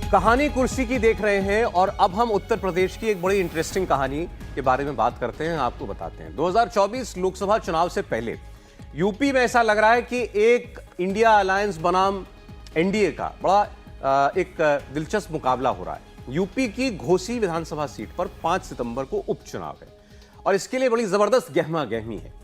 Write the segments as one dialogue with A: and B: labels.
A: कहानी कुर्सी की देख रहे हैं और अब हम उत्तर प्रदेश की एक बड़ी इंटरेस्टिंग कहानी के बारे में बात करते हैं, आपको बताते हैं। 2024 लोकसभा चुनाव से पहले यूपी में ऐसा लग रहा है कि एक इंडिया अलायंस बनाम एनडीए का बड़ा एक दिलचस्प मुकाबला हो रहा है। यूपी की घोसी विधानसभा सीट पर 5 सितंबर को उपचुनाव है और इसके लिए बड़ी जबरदस्त गहमा गहमी है।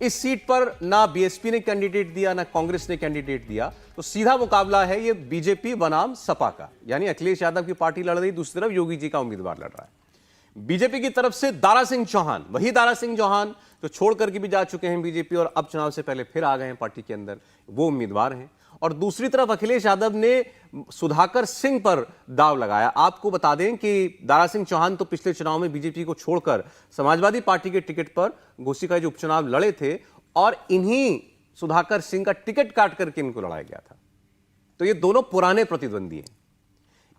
A: इस सीट पर ना बीएसपी ने कैंडिडेट दिया ना कांग्रेस ने कैंडिडेट दिया, तो सीधा मुकाबला है ये बीजेपी बनाम सपा का, यानी अखिलेश यादव की पार्टी लड़ रही, दूसरी तरफ योगी जी का उम्मीदवार लड़ रहा है। बीजेपी की तरफ से दारा सिंह चौहान, वही दारा सिंह चौहान जो छोड़ करके भी जा चुके हैं बीजेपी और अब चुनाव से पहले फिर आ गए हैं पार्टी के अंदर, वो उम्मीदवार हैं। और दूसरी तरफ अखिलेश यादव ने सुधाकर सिंह पर दाव लगाया। आपको बता दें कि दारा सिंह चौहान तो पिछले चुनाव में बीजेपी को छोड़कर समाजवादी पार्टी के टिकट पर घोसी का जो उपचुनाव लड़े थे और इन्हीं सुधाकर सिंह का टिकट काट करके इनको लड़ाया गया था। तो ये दोनों पुराने प्रतिद्वंदी हैं।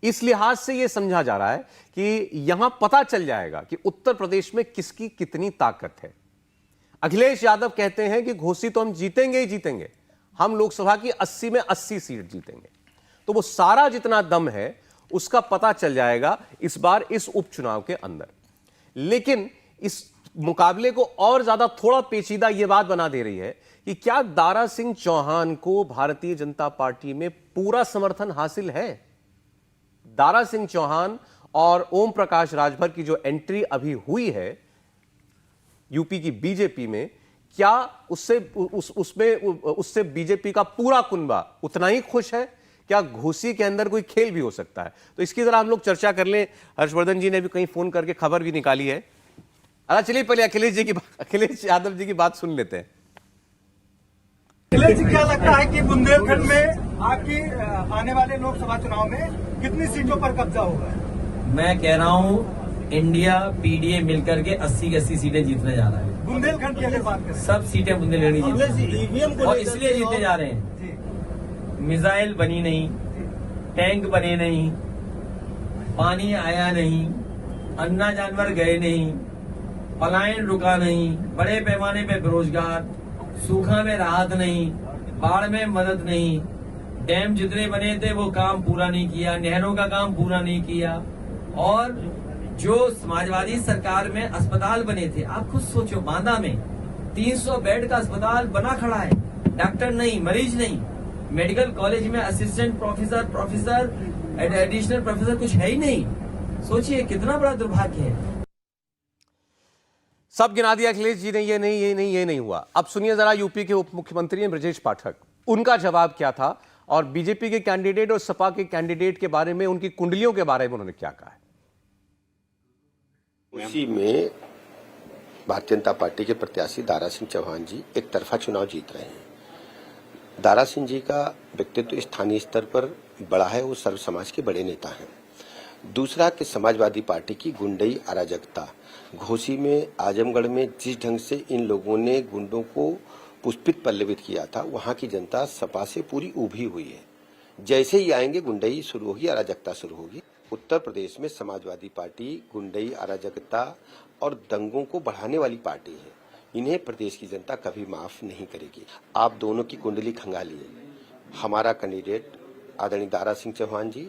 A: इस लिहाज से यह समझा जा रहा है कि यहां पता चल जाएगा कि उत्तर प्रदेश में किसकी कितनी ताकत है। अखिलेश यादव कहते हैं कि घोसी तो हम जीतेंगे ही जीतेंगे, हम लोकसभा की 80 में 80 सीट जीतेंगे। तो वो सारा जितना दम है उसका पता चल जाएगा इस बार इस उपचुनाव के अंदर। लेकिन इस मुकाबले को और ज्यादा थोड़ा पेचीदा यह बात बना दे रही है कि क्या दारा सिंह चौहान को भारतीय जनता पार्टी में पूरा समर्थन हासिल है। दारा सिंह चौहान और ओम प्रकाश राजभर की जो एंट्री अभी हुई है यूपी की बीजेपी में, क्या उससे बीजेपी का पूरा कुनबा उतना ही खुश है? क्या घोसी के अंदर कोई खेल भी हो सकता है? तो इसकी जरा हम लोग चर्चा कर लें। हर्षवर्धन जी ने भी कहीं फोन करके खबर भी निकाली है। अरे चलिए पहले अखिलेश यादव जी की बात सुन लेते हैं।
B: अखिलेश जी, क्या लगता है कि बुंदेलखंड में आपकी आने वाले लोकसभा चुनाव में कितनी सीटों पर कब्जा होगा?
C: मैं कह रहा हूँ इंडिया पीडीए मिलकर के 80 की 80 सीटें जीतने जा रहा है।
B: बुंदेलखंड की अगर बात करें,
C: सब सीटें बुंदेलखंड की जीतने और इसलिए जीतने जा रहे हैं। मिसाइल बनी नहीं, टैंक बने नहीं, पानी आया नहीं, अन्ना जानवर गए नहीं, पलायन रुका नहीं, बड़े पैमाने पे बेरोजगार, सूखा में राहत नहीं, बाढ़ में मदद नहीं, डैम जितने बने थे वो काम पूरा नहीं किया, नहरों का काम पूरा नहीं किया। और जो समाजवादी सरकार में अस्पताल बने थे, आप खुद सोचो, बांदा में 300 बेड का अस्पताल बना खड़ा है, डॉक्टर नहीं, मरीज नहीं, मेडिकल कॉलेज में असिस्टेंट प्रोफेसर एडिशनल प्रोफेसर कुछ है ही नहीं। सोचिए कितना बड़ा दुर्भाग्य है।
A: सब गिना दिया अखिलेश जी ने, ये नहीं हुआ। अब सुनिए जरा यूपी के उप मुख्यमंत्री हैं ब्रजेश पाठक, उनका जवाब क्या था और बीजेपी के कैंडिडेट और सपा के कैंडिडेट के बारे में, उनकी कुंडलियों के बारे में उन्होंने क्या कहा है।
D: उसी में भारतीय जनता पार्टी के प्रत्याशी दारा सिंह चौहान जी एक तरफा चुनाव जीत रहे हैं। दारा सिंह जी का व्यक्तित्व स्थानीय स्तर पर बड़ा है, वो सर्व समाज के बड़े नेता हैं। दूसरा कि समाजवादी पार्टी की गुंडई अराजकता, घोसी में, आजमगढ़ में जिस ढंग से इन लोगों ने गुंडों को पुष्पित पल्लवित किया था, वहां की जनता सपा से पूरी उभी हुई है। जैसे ही आएंगे गुंडई शुरू होगी, अराजकता शुरू होगी। उत्तर प्रदेश में समाजवादी पार्टी गुंडई, अराजकता और दंगों को बढ़ाने वाली पार्टी है। इन्हें प्रदेश की जनता कभी माफ नहीं करेगी। आप दोनों की कुंडली खंगालिए। हमारा कैंडिडेट आदरणीय दारा सिंह चौहान जी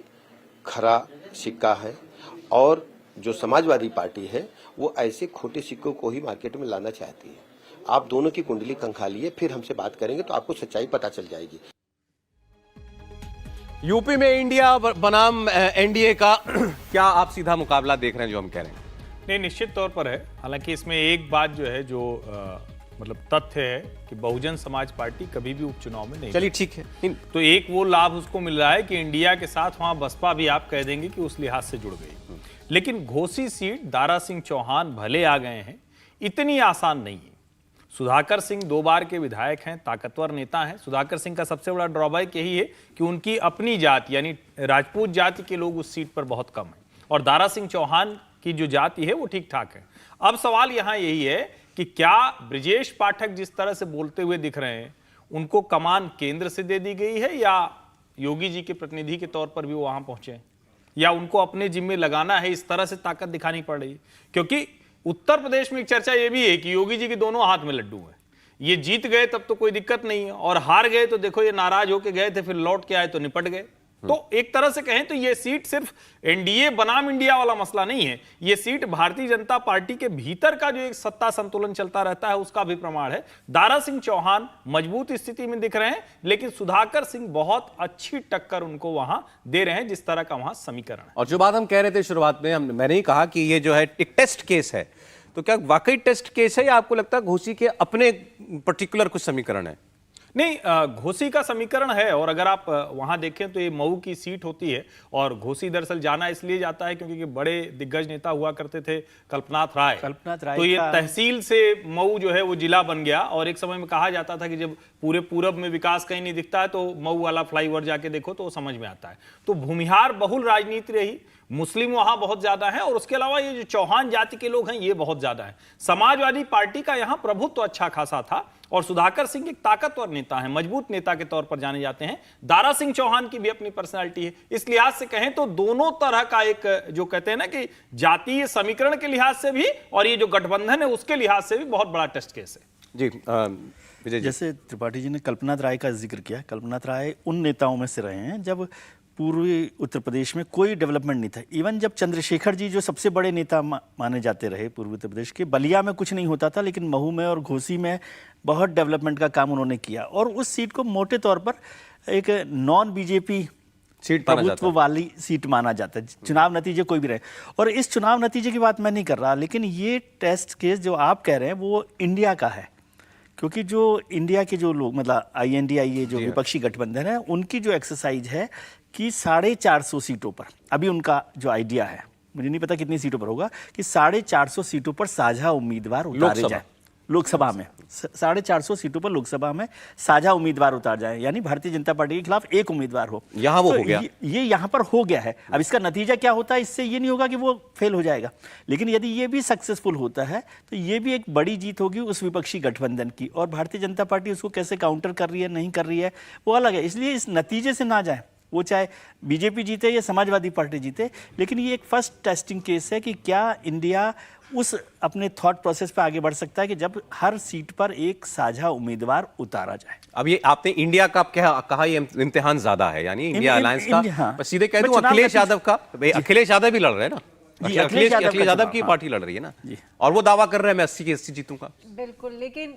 D: खरा सिक्का है और जो समाजवादी पार्टी है वो ऐसे खोटे सिक्कों को ही मार्केट में लाना चाहती है। आप दोनों की कुंडली खंगालिए, फिर हमसे बात करेंगे तो आपको सच्चाई पता चल जाएगी।
A: यूपी में इंडिया बनाम एनडीए का क्या आप सीधा मुकाबला देख रहे हैं जो हम कह रहे हैं?
E: नहीं, निश्चित तौर पर है। हालांकि इसमें एक बात जो है, जो मतलब तथ्य है कि बहुजन समाज पार्टी कभी भी उपचुनाव में नहीं।
A: चलिए ठीक है,
E: तो एक वो लाभ उसको मिल रहा है कि इंडिया के साथ वहां बसपा भी आप कह देंगे कि उस लिहाज से जुड़ गई। लेकिन घोसी सीट दारा सिंह चौहान भले आ गए हैं, इतनी आसान नहीं है। सुधाकर सिंह 2 बार के विधायक हैं, ताकतवर नेता हैं। सुधाकर सिंह का सबसे बड़ा ड्रॉबैक यही है कि उनकी अपनी जाति यानी राजपूत जाति के लोग उस सीट पर बहुत कम हैं और दारा सिंह चौहान की जो जाति है वो ठीक ठाक है। अब सवाल यहां यही है कि क्या ब्रजेश पाठक जिस तरह से बोलते हुए दिख रहे हैं, उनको कमान केंद्र से दे दी गई है या योगी जी के प्रतिनिधि के तौर पर भी वो वहां पहुंचे, या उनको अपने जिम्मे लगाना है, इस तरह से ताकत दिखानी पड़ रही है? क्योंकि उत्तर प्रदेश में एक चर्चा यह भी है कि योगी जी के दोनों हाथ में लड्डू हैं। ये जीत गए तब तो कोई दिक्कत नहीं है, और हार गए तो देखो ये नाराज होके गए थे, फिर लौट के आए तो निपट गए। तो एक तरह से कहें तो ये सीट सिर्फ एनडीए बनाम इंडिया वाला मसला नहीं है, ये सीट भारतीय जनता पार्टी के भीतर का जो एक सत्ता संतुलन चलता रहता है उसका भी प्रमाण है। दारा सिंह चौहान मजबूत स्थिति में दिख रहे हैं, लेकिन सुधाकर सिंह बहुत अच्छी टक्कर उनको वहां दे रहे हैं, जिस तरह का वहां समीकरण है।
A: और जो बात हम कह रहे थे शुरुआत में, मैंने ही कहा कि ये जो है एक टेस्ट केस है, तो क्या वाकई टेस्ट केस है या आपको लगता है घोसी के अपने पर्टिकुलर कुछ समीकरण है?
E: नहीं, घोसी का समीकरण है, और अगर आप वहां देखें तो ये मऊ की सीट होती है, और घोसी दरअसल जाना इसलिए जाता है क्योंकि बड़े दिग्गज नेता हुआ करते थे कल्पनाथ राय, तो ये तहसील से मऊ जो है वो जिला बन गया। और एक समय में कहा जाता था कि जब पूरे पूरब में विकास कहीं नहीं दिखता है तो मऊ वाला फ्लाईओवर जाके देखो तो वो समझ में आता है। तो भूमिहार बहुल राजनीति रही, मुस्लिम वहां बहुत ज्यादा है, और उसके अलावा ये जो चौहान जाति के लोग हैं ये बहुत ज्यादा है। समाजवादी पार्टी का यहां प्रभुत्व तो अच्छा खासा था, और सुधाकर सिंह एक ताकतवर नेता है, मजबूत नेता के तौर पर जाने जाते हैं। दारा सिंह चौहान की भी अपनी पर्सनालिटी है। इस लिहाज से कहें तो दोनों तरह का एक जो कहते हैं ना कि जातीय समीकरण के लिहाज से भी और ये जो गठबंधन है उसके लिहाज से भी बहुत बड़ा टेस्ट केस है।
A: जी विजय जी।
F: जैसे त्रिपाठी जी ने कल्पनाथ राय का जिक्र किया, कल्पनाथ राय उन नेताओं में से रहे हैं जब पूर्वी उत्तर प्रदेश में कोई डेवलपमेंट नहीं था। इवन जब चंद्रशेखर जी जो सबसे बड़े नेता माने जाते रहे पूर्वी उत्तर प्रदेश के, बलिया में कुछ नहीं होता था, लेकिन महू में और घोसी में बहुत डेवलपमेंट का काम उन्होंने किया, और उस सीट को मोटे तौर पर एक नॉन बीजेपी
A: सीट
F: प्रभुत्व वाली सीट माना जाता है, चुनाव नतीजे कोई भी रहे। और इस चुनाव नतीजे की बात मैं नहीं कर रहा, लेकिन ये टेस्ट केस जो आप कह रहे हैं वो इंडिया का है, क्योंकि जो इंडिया के जो लोग मतलब INDIA जो विपक्षी गठबंधन है उनकी जो एक्सरसाइज है कि 450 सीटों पर, अभी उनका जो आइडिया है, मुझे नहीं पता कितनी सीटों पर होगा, कि 450 सीटों पर साझा उम्मीदवार उतारे जाए लोकसभा में, 450 सीटों पर लोकसभा में साझा उम्मीदवार उतार जाए, यानी भारतीय जनता पार्टी के खिलाफ एक उम्मीदवार हो।
A: यहां वो
F: तो
A: हो गया,
F: ये यहां पर हो गया है। अब इसका नतीजा क्या होता है, इससे ये नहीं होगा कि वो फेल हो जाएगा, लेकिन यदि ये भी सक्सेसफुल होता है तो ये भी एक बड़ी जीत होगी उस विपक्षी गठबंधन की, और भारतीय जनता पार्टी उसको कैसे काउंटर कर रही है नहीं कर रही है वो अलग है। इसलिए इस नतीजे से ना जाए, वो चाहे बीजेपी जीते या समाजवादी पार्टी जीते, लेकिन ये एक फर्स्ट टेस्टिंग केस है कि क्या इंडिया उस अपने थॉट प्रोसेस पे आगे बढ़ सकता है कि जब हर सीट पर एक साझा उम्मीदवार उतारा जाए।
A: अब ये आपने इंडिया का कहा, ये इम्तिहान ज्यादा है, यानी इंडिया अलायंस का।
F: हाँ।
A: सीधे कह दूं अखिलेश यादव का, अखिलेश यादव भी लड़ रहे हैं ना, अखिलेश यादव की पार्टी लड़ रही है ना, और वो दावा कर रहे हैं मैं 80 की 80 जीतूंगा।
G: बिल्कुल, लेकिन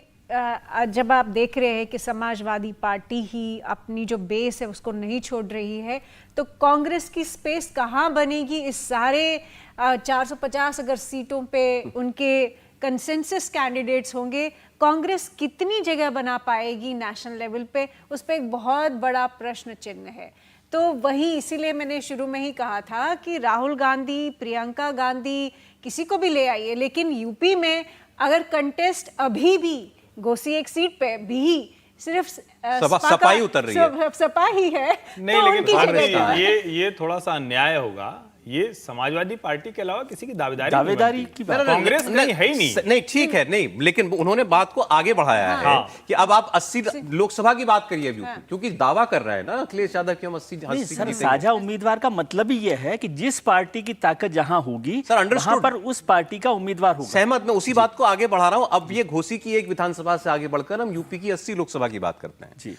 G: जब आप देख रहे हैं कि समाजवादी पार्टी ही अपनी जो बेस है उसको नहीं छोड़ रही है, तो कांग्रेस की स्पेस कहाँ बनेगी? इस सारे 450 अगर सीटों पे उनके कंसेंसस कैंडिडेट्स होंगे, कांग्रेस कितनी जगह बना पाएगी नेशनल लेवल पे? उस पर एक बहुत बड़ा प्रश्न चिन्ह है। तो वही इसीलिए मैंने शुरू में ही कहा था कि राहुल गांधी, प्रियंका गांधी, किसी को भी ले आइए, लेकिन यूपी में अगर कंटेस्ट अभी भी घोसी एक सीट पे भी सिर्फ
A: सपाई उतर रही है,
G: सपा ही है,
E: नहीं,
G: तो
E: लेकिन
G: उनकी
E: ये थोड़ा सा अन्याय होगा। ये समाजवादी पार्टी के अलावा किसी की
F: दावेदारी की बात,
E: कांग्रेस नहीं है ही नहीं।
A: नहीं ठीक है, नहीं, लेकिन उन्होंने बात को आगे बढ़ाया है कि अब आप 80 लोकसभा की बात करिए अभी, क्योंकि दावा कर रहा है ना अखिलेश यादव की हम 80
F: साझा उम्मीदवार का मतलब ही यह है कि जिस पार्टी की ताकत जहां होगी वहां पर उस पार्टी का उम्मीदवार होगा।
A: सहमत, मैं उसी बात को आगे बढ़ा रहा हूं। अब ये घोसी की एक विधानसभा से आगे बढ़कर हम यूपी की 80 लोकसभा की बात करते हैं।
F: जी,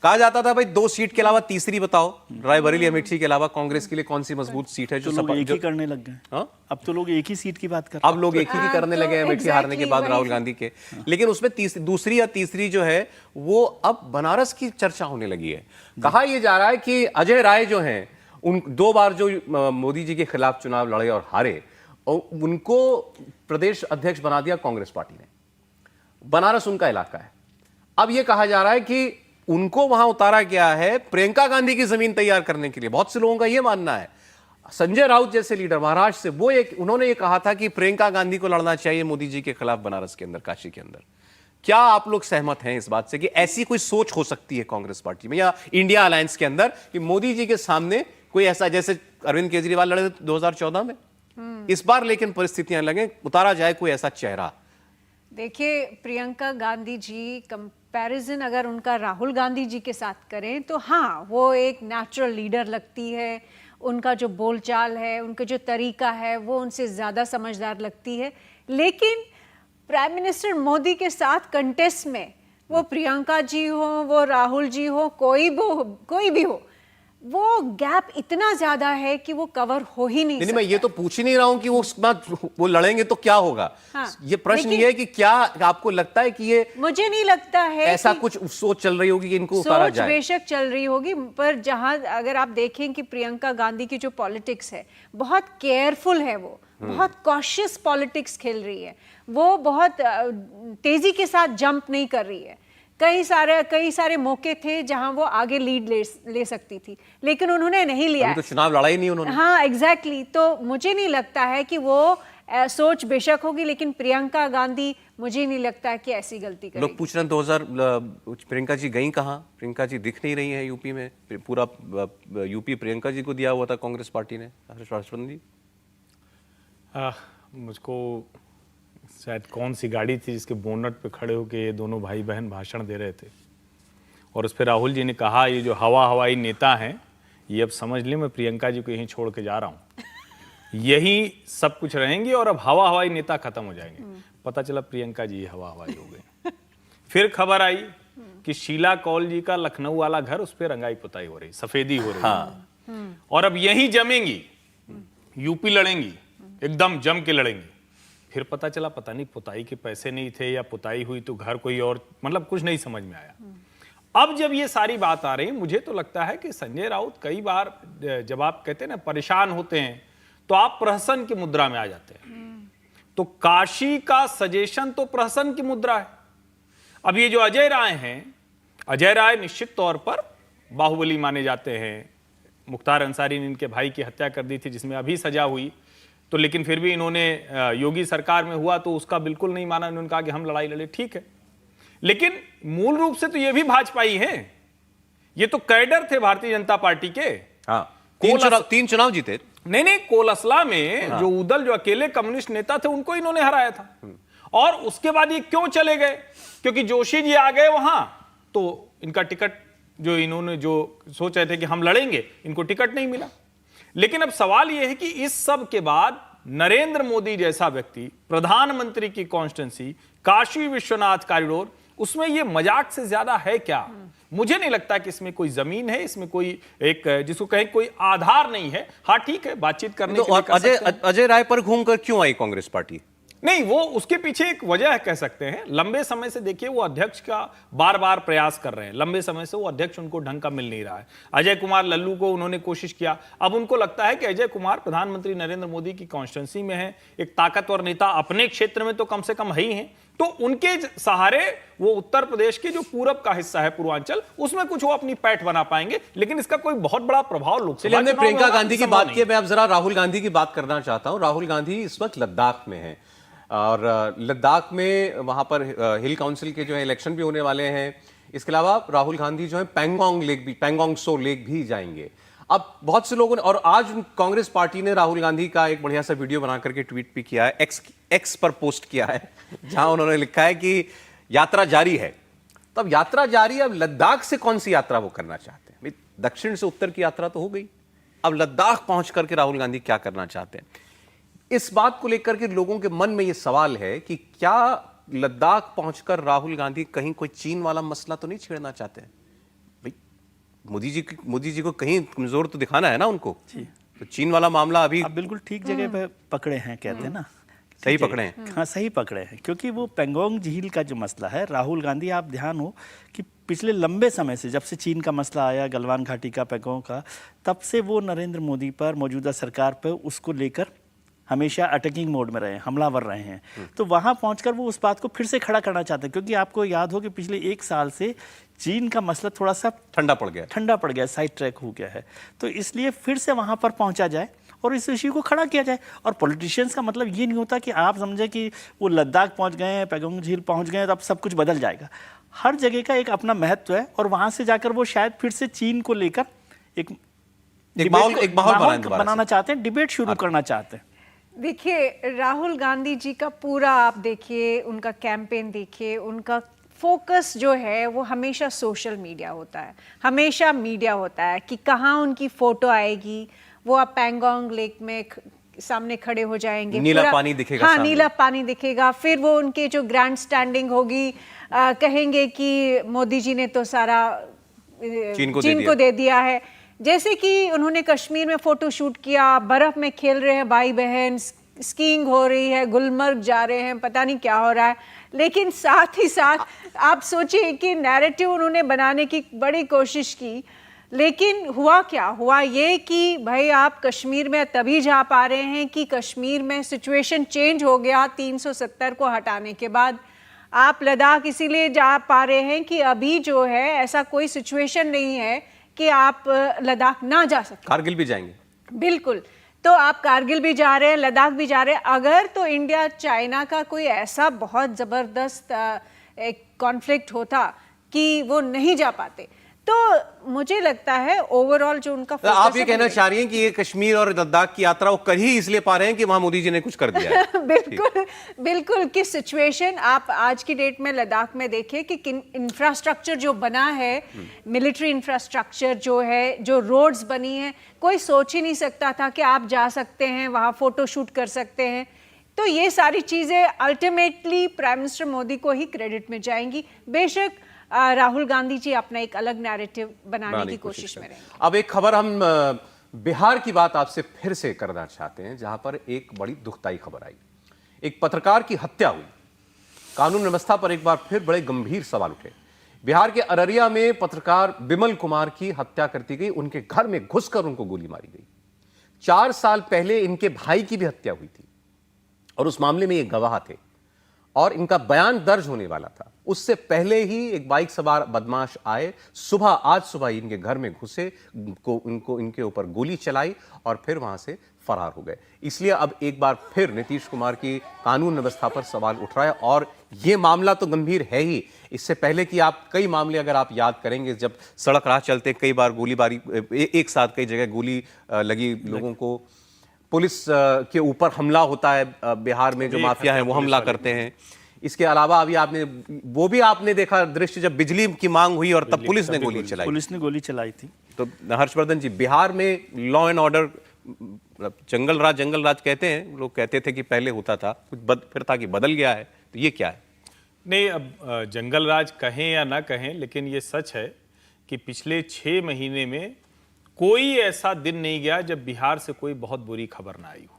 A: कहा जाता था भाई 2 सीट के अलावा तीसरी बताओ, रायबरेली अमेठी के अलावा कांग्रेस के लिए कौन सी मजबूत सीट है? जो
F: लोग एक ही करने लग गए। अब तो लोग एक ही सीट की बात करते हैं।
A: अब लोग एक ही करने लगे अमेठी हारने के बाद राहुल गांधी के, लेकिन उसमें दूसरी या तीसरी जो है वो अब बनारस की चर्चा होने लगी है। कहा यह जा रहा है कि अजय राय जो हैं, उन 2 बार जो मोदी जी के खिलाफ चुनाव लड़े और हारे, और उनको प्रदेश अध्यक्ष बना दिया कांग्रेस पार्टी ने। बनारस उनका इलाका है। अब यह कहा जा रहा है कि उनको वहां उतारा गया है प्रियंका गांधी की जमीन तैयार करने के लिए। बहुत से लोगों का यह मानना है, संजय राउत जैसे लीडर महाराष्ट्र से, वो उन्होंने ये कहा था कि प्रियंका गांधी को लड़ना चाहिए मोदी जी के खिलाफ बनारस के अंदर, काशी के अंदर। क्या आप लोग सहमत हैं इस बात से कि ऐसी कोई सोच हो सकती है कांग्रेस पार्टी में या इंडिया अलायंस के अंदर कि मोदी जी के सामने कोई ऐसा, जैसे अरविंद केजरीवाल लड़े 2014 में, इस बार लेकिन परिस्थितियां लगे, उतारा जाए कोई ऐसा चेहरा?
G: देखिए, प्रियंका गांधी जी कंपैरिजन अगर उनका राहुल गांधी जी के साथ करें तो हाँ, वो एक नेचुरल लीडर लगती है। उनका जो बोलचाल है, उनका जो तरीका है, वो उनसे ज़्यादा समझदार लगती है। लेकिन प्राइम मिनिस्टर मोदी के साथ कंटेस्ट में वो प्रियंका जी हो, वो राहुल जी हो, कोई भी हो, वो गैप इतना ज्यादा है कि वो कवर हो ही नहीं
A: नहीं, मैं ये तो पूछ ही नहीं रहा हूं कि वो लड़ेंगे तो क्या होगा।
G: हाँ,
A: ये प्रश्न ये है कि क्या आपको लगता है कि ये,
G: मुझे नहीं लगता है
A: ऐसा
G: कि
A: कुछ सोच चल रही होगी कि इनको उतारा
G: सोच
A: जाए?
G: बेशक चल रही होगी, पर जहां अगर आप देखें कि प्रियंका गांधी की जो पॉलिटिक्स है बहुत केयरफुल है, वो बहुत कॉशियस पॉलिटिक्स खेल रही है, वो बहुत तेजी के साथ जंप नहीं कर रही है। कई सारे मौके थे जहां वो आगे लीड ले सकती थी, लेकिन उन्होंने नहीं लिया।
A: तो चुनाव लड़ा ही नहीं उन्होंने।
G: हाँ, एग्जैक्टली। तो मुझे नहीं लगता है कि वो सोच बेशक होगी, लेकिन प्रियंका गांधी मुझे नहीं लगता है कि ऐसी गलती करेगी।
A: लोग पूछ रहे हैं प्रियंका जी गई कहाँ? प्रियंका जी दिख नहीं रही है यूपी में। पूरा यूपी प्रियंका जी को दिया हुआ था कांग्रेस पार्टी ने। हर्षवर्धन जी,
E: मुझको शायद कौन सी गाड़ी थी जिसके बोनट पे खड़े होके ये दोनों भाई बहन भाषण दे रहे थे, और उस पर राहुल जी ने कहा ये जो हवाई नेता हैं ये अब समझ लें मैं प्रियंका जी को यहीं छोड़ के जा रहा हूँ, यही सब कुछ रहेंगी और अब हवाई नेता खत्म हो जाएंगे। पता चला प्रियंका जी हवाई हो गए। फिर खबर आई कि शीला कौल जी का लखनऊ वाला घर, उस पर रंगाई पुताई हो रही, सफेदी हो रही। हाँ। और अब यही जमेंगी, यूपी लड़ेंगी, एकदम जम के लड़ेंगी। फिर पता चला पता नहीं पुताई के पैसे नहीं थे या पुताई हुई तो घर कोई और, मतलब कुछ नहीं समझ में आया। अब जब ये सारी बात आ रही, मुझे तो लगता है कि संजय राउत कई बार जब आप कहते हैं ना परेशान होते हैं तो आप प्रहसन की मुद्रा में आ जाते हैं। तो काशी का सजेशन तो प्रहसन की मुद्रा है। अब ये जो अजय राय हैं, अजय राय निश्चित तौर पर बाहुबली माने जाते हैं। मुख्तार अंसारी ने इनके भाई की हत्या कर दी थी जिसमें अभी सजा हुई, तो लेकिन फिर भी इन्होंने योगी सरकार में हुआ तो उसका बिल्कुल नहीं माना। इन्होंने कहा कि हम लड़ाई लड़े, ठीक है, लेकिन मूल रूप से तो ये भी भाजपा ही है। ये तो कैडर थे भारतीय जनता पार्टी के।
A: हाँ, तीन चुनाव जीते।
E: नहीं, कोलसला में हाँ। जो उदल जो अकेले कम्युनिस्ट नेता थे उनको इन्होंने हराया था। और उसके बाद ये क्यों चले गए? क्योंकि जोशी जी आ गए वहां, तो इनका टिकट जो इन्होंने जो सोच रहे थे कि हम लड़ेंगे, इनको टिकट नहीं मिला। लेकिन अब सवाल यह है कि इस सब के बाद नरेंद्र मोदी जैसा व्यक्ति, प्रधानमंत्री की कॉन्स्टिट्यूंसी, काशी विश्वनाथ कॉरिडोर, उसमें ये मजाक से ज्यादा है क्या? मुझे नहीं लगता कि इसमें कोई जमीन है, इसमें कोई एक जिसको कहें कोई आधार नहीं है। हाँ ठीक है, बातचीत करने के लिए कर सकते हैं।
A: अजय राय पर घूमकर क्यों आई कांग्रेस पार्टी?
E: नहीं, वो उसके पीछे एक वजह कह सकते हैं। लंबे समय से देखिए वो अध्यक्ष का बार बार प्रयास कर रहे हैं, लंबे समय से वो अध्यक्ष उनको ढंग का मिल नहीं रहा है। अजय कुमार लल्लू को उन्होंने कोशिश किया, अब उनको लगता है कि अजय कुमार प्रधानमंत्री नरेंद्र मोदी की कॉन्स्टिट्यूंसी में है, एक ताकतवर नेता अपने क्षेत्र में तो कम से कम है ही हैं, तो उनके सहारे वो उत्तर प्रदेश के जो पूरब का हिस्सा है, पूर्वांचल, उसमें कुछ वो अपनी पैठ बना पाएंगे, लेकिन इसका कोई बहुत बड़ा प्रभाव लोकसभा।
A: हमने प्रियंका गांधी की बात की, मैं अब जरा राहुल गांधी की बात करना चाहता हूं। राहुल गांधी इस वक्त लद्दाख में है और लद्दाख में वहां पर हिल काउंसिल के जो है इलेक्शन भी होने वाले हैं। इसके अलावा राहुल गांधी जो है पैंगोंग सो लेक भी जाएंगे। अब बहुत से लोगों ने, और आज कांग्रेस पार्टी ने राहुल गांधी का एक बढ़िया सा वीडियो बना करके ट्वीट भी किया है, एक्स पर पोस्ट किया है, जहां उन्होंने लिखा है कि यात्रा जारी है। तब यात्रा जारी, अब लद्दाख से कौन सी यात्रा वो करना चाहते हैं? दक्षिण से उत्तर की यात्रा तो हो गई, अब लद्दाख पहुंच करके राहुल गांधी क्या करना चाहते हैं? इस बात को लेकर के लोगों के मन में यह सवाल है कि क्या लद्दाख पहुंचकर राहुल गांधी कहीं कोई चीन वाला मसला तो नहीं छेड़ना चाहते हैं? भाई मोदी जी को कहीं कमजोर तो दिखाना है ना उनको। तो चीन वाला मामला अभी
F: आप बिल्कुल ठीक जगह पे पकड़े हैं, कहते हैं ना,
A: सही पकड़े हैं।
F: हाँ, सही पकड़े हैं, क्योंकि वो पेंगोंग झील का जो मसला है, राहुल गांधी, आप ध्यान हो कि पिछले लंबे समय से, जब से चीन का मसला आया, गलवान घाटी का, पेंगोंग का, तब से वो नरेंद्र मोदी पर, मौजूदा सरकार पर, उसको लेकर हमेशा अटैकिंग मोड में रहे हैं, हमलावर रहे हैं। तो वहाँ पहुंचकर वो उस बात को फिर से खड़ा करना चाहते हैं, क्योंकि आपको याद हो कि पिछले 1 साल से चीन का मसला थोड़ा सा ठंडा पड़ गया, साइड ट्रैक हो गया है। तो इसलिए फिर से वहाँ पर पहुँचा जाए और इस इश्यू को खड़ा किया जाए। और पॉलिटिशियंस का मतलब ये नहीं होता कि आप समझे कि वो लद्दाख पहुँच गए हैं, पैंगोंग झील पहुँच गए हैं तो अब सब कुछ बदल जाएगा। हर जगह का एक अपना महत्व है, और वहाँ से जाकर वो शायद फिर से चीन को लेकर एक माहौल बनाना चाहते हैं, डिबेट शुरू करना चाहते हैं।
G: देखिए, राहुल गांधी जी का पूरा आप देखिए, उनका कैंपेन देखिए, उनका फोकस जो है वो हमेशा सोशल मीडिया होता है, हमेशा मीडिया होता है कि कहाँ उनकी फोटो आएगी, वो आप पैंगोंग लेक में सामने खड़े हो जाएंगे,
A: नीला पानी दिखेगा।
G: हाँ, नीला पानी दिखेगा। फिर वो उनके जो ग्रैंड स्टैंडिंग होगी, कहेंगे कि मोदी जी ने तो सारा चीन को दे दिया है। जैसे कि उन्होंने कश्मीर में फोटो शूट किया, बर्फ में खेल रहे हैं भाई बहन, स्कीइंग हो रही है, गुलमर्ग जा रहे हैं, पता नहीं क्या हो रहा है। लेकिन साथ ही साथ आप सोचिए कि नैरेटिव उन्होंने बनाने की बड़ी कोशिश की, लेकिन हुआ क्या? हुआ ये कि भाई आप कश्मीर में तभी जा पा रहे हैं कि कश्मीर में सिचुएशन चेंज हो गया 370 को हटाने के बाद। आप लद्दाख इसीलिए जा पा रहे हैं कि अभी जो है ऐसा कोई सिचुएशन नहीं है कि आप लद्दाख ना जा सकते।
A: कारगिल भी जाएंगे,
G: बिल्कुल। तो आप कारगिल भी जा रहे हैं, लद्दाख भी जा रहे हैं। अगर तो इंडिया चाइना का कोई ऐसा बहुत ज़बरदस्त एक कॉन्फ्लिक्ट होता कि वो नहीं जा पाते, तो मुझे लगता है ओवरऑल जो उनका
A: तो आप ये कहना चाह रही हैं कि ये कश्मीर और लद्दाख की यात्रा वो कर ही इसलिए पा रहे हैं कि वहां मोदी जी ने कुछ कर दिया है।
G: बिल्कुल बिल्कुल। कि सिचुएशन आप आज की डेट में लद्दाख में देखिए कि इंफ्रास्ट्रक्चर जो बना है, मिलिट्री इंफ्रास्ट्रक्चर जो है, जो रोड्स बनी है, कोई सोच ही नहीं सकता था कि आप जा सकते हैं वहाँ फोटो शूट कर सकते हैं। तो ये सारी चीज़ें अल्टीमेटली प्राइम मिनिस्टर मोदी को ही क्रेडिट में जाएंगी। बेशक राहुल गांधी जी अपना एक अलग नैरेटिव बनाने की कोशिश में रहेंगे।
A: अब एक खबर हम बिहार की बात आपसे फिर से करना चाहते हैं, जहां पर एक बड़ी दुखदाई खबर आई। एक पत्रकार की हत्या हुई। कानून व्यवस्था पर एक बार फिर बड़े गंभीर सवाल उठे। बिहार के अररिया में पत्रकार बिमल कुमार की हत्या कर दी गई। उनके घर में घुसकर उनको गोली मारी गई। 4 साल पहले इनके भाई की भी हत्या हुई थी और उस मामले में ये गवाह थे और इनका बयान दर्ज होने वाला था। उससे पहले ही एक बाइक सवार बदमाश आए, आज सुबह इनके घर में घुसे, इनके ऊपर गोली चलाई और फिर वहां से फरार हो गए। इसलिए अब एक बार फिर नीतीश कुमार की कानून व्यवस्था पर सवाल उठ रहा है और यह मामला तो गंभीर है ही। इससे पहले कि आप कई मामले अगर आप याद करेंगे, जब सड़क राह चलते कई बार गोलीबारी, एक साथ कई जगह गोली लगी लोगों को, पुलिस के ऊपर हमला होता है बिहार में, जो माफिया है वो हमला करते हैं। इसके अलावा अभी आपने देखा दृश्य जब बिजली की मांग हुई और तब पुलिस ने गोली चलाई थी। तो हर्षवर्धन जी, बिहार में लॉ एंड ऑर्डर, जंगल राज कहते हैं, लोग कहते थे कि पहले होता था, कुछ फिर था कि बदल गया है, तो ये क्या है?
E: नहीं, अब जंगल राज कहें या ना कहें, लेकिन ये सच है कि पिछले 6 महीने में कोई ऐसा दिन नहीं गया जब बिहार से कोई बहुत बुरी खबर ना आई हो।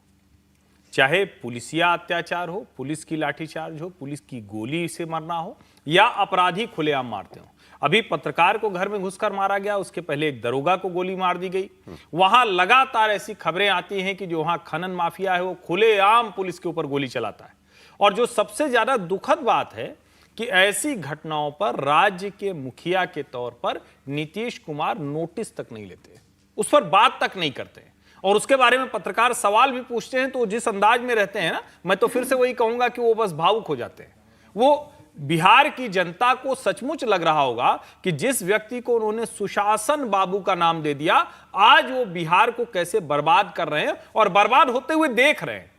E: चाहे पुलिसिया अत्याचार हो, पुलिस की लाठीचार्ज हो, पुलिस की गोली से मरना हो, या अपराधी खुलेआम मारते हो। अभी पत्रकार को घर में घुसकर मारा गया, उसके पहले एक दरोगा को गोली मार दी गई। वहां लगातार ऐसी खबरें आती हैं कि जो वहां खनन माफिया है वो खुलेआम पुलिस के ऊपर गोली चलाता है। और जो सबसे ज्यादा दुखद बात है कि ऐसी घटनाओं पर राज्य के मुखिया के तौर पर नीतीश कुमार नोटिस तक नहीं लेते, उस पर बात तक नहीं करते, और उसके बारे में पत्रकार सवाल भी पूछते हैं तो जिस अंदाज में रहते हैं ना, मैं तो फिर से वही कहूंगा कि वो बस भावुक हो जाते हैं। वो बिहार की जनता को सचमुच लग रहा होगा कि जिस व्यक्ति को उन्होंने सुशासन बाबू का नाम दे दिया, आज वो बिहार को कैसे बर्बाद कर रहे हैं और बर्बाद होते हुए देख रहे हैं।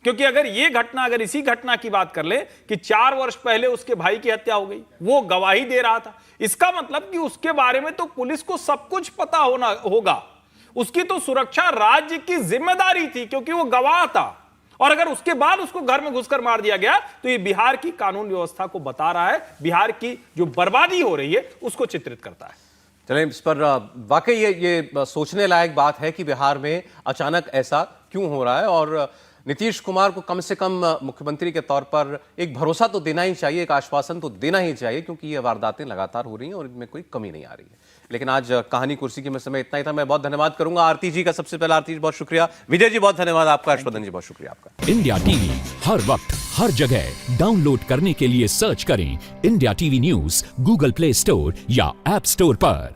E: क्योंकि अगर इसी घटना की बात कर ले कि 4 वर्ष पहले उसके भाई की हत्या हो गई, वो गवाही दे रहा था, इसका मतलब कि उसके बारे में तो पुलिस को सब कुछ पता होगा। उसकी तो सुरक्षा राज्य की जिम्मेदारी थी क्योंकि वो गवाह था, और अगर उसके बाद उसको घर में घुसकर मार दिया गया तो ये बिहार की कानून व्यवस्था को बता रहा है, बिहार की जो बर्बादी हो रही है उसको चित्रित करता है।
A: चलें, इस पर वाकई ये सोचने लायक बात है कि बिहार में अचानक ऐसा क्यों हो रहा है, और नीतीश कुमार को कम से कम मुख्यमंत्री के तौर पर एक भरोसा तो देना ही चाहिए, एक आश्वासन तो देना ही चाहिए, क्योंकि ये वारदातें लगातार हो रही हैं और इनमें कोई कमी नहीं आ रही है। लेकिन आज कहानी कुर्सी के समय इतना ही था। मैं बहुत धन्यवाद करूंगा आरती जी का। सबसे पहले आरती जी बहुत शुक्रिया, विजय जी बहुत धन्यवाद आपका, हर्षवर्धन जी बहुत शुक्रिया आपका।
H: इंडिया टीवी हर वक्त हर जगह डाउनलोड करने के लिए सर्च करें India TV news Google play store या ऐप स्टोर पर।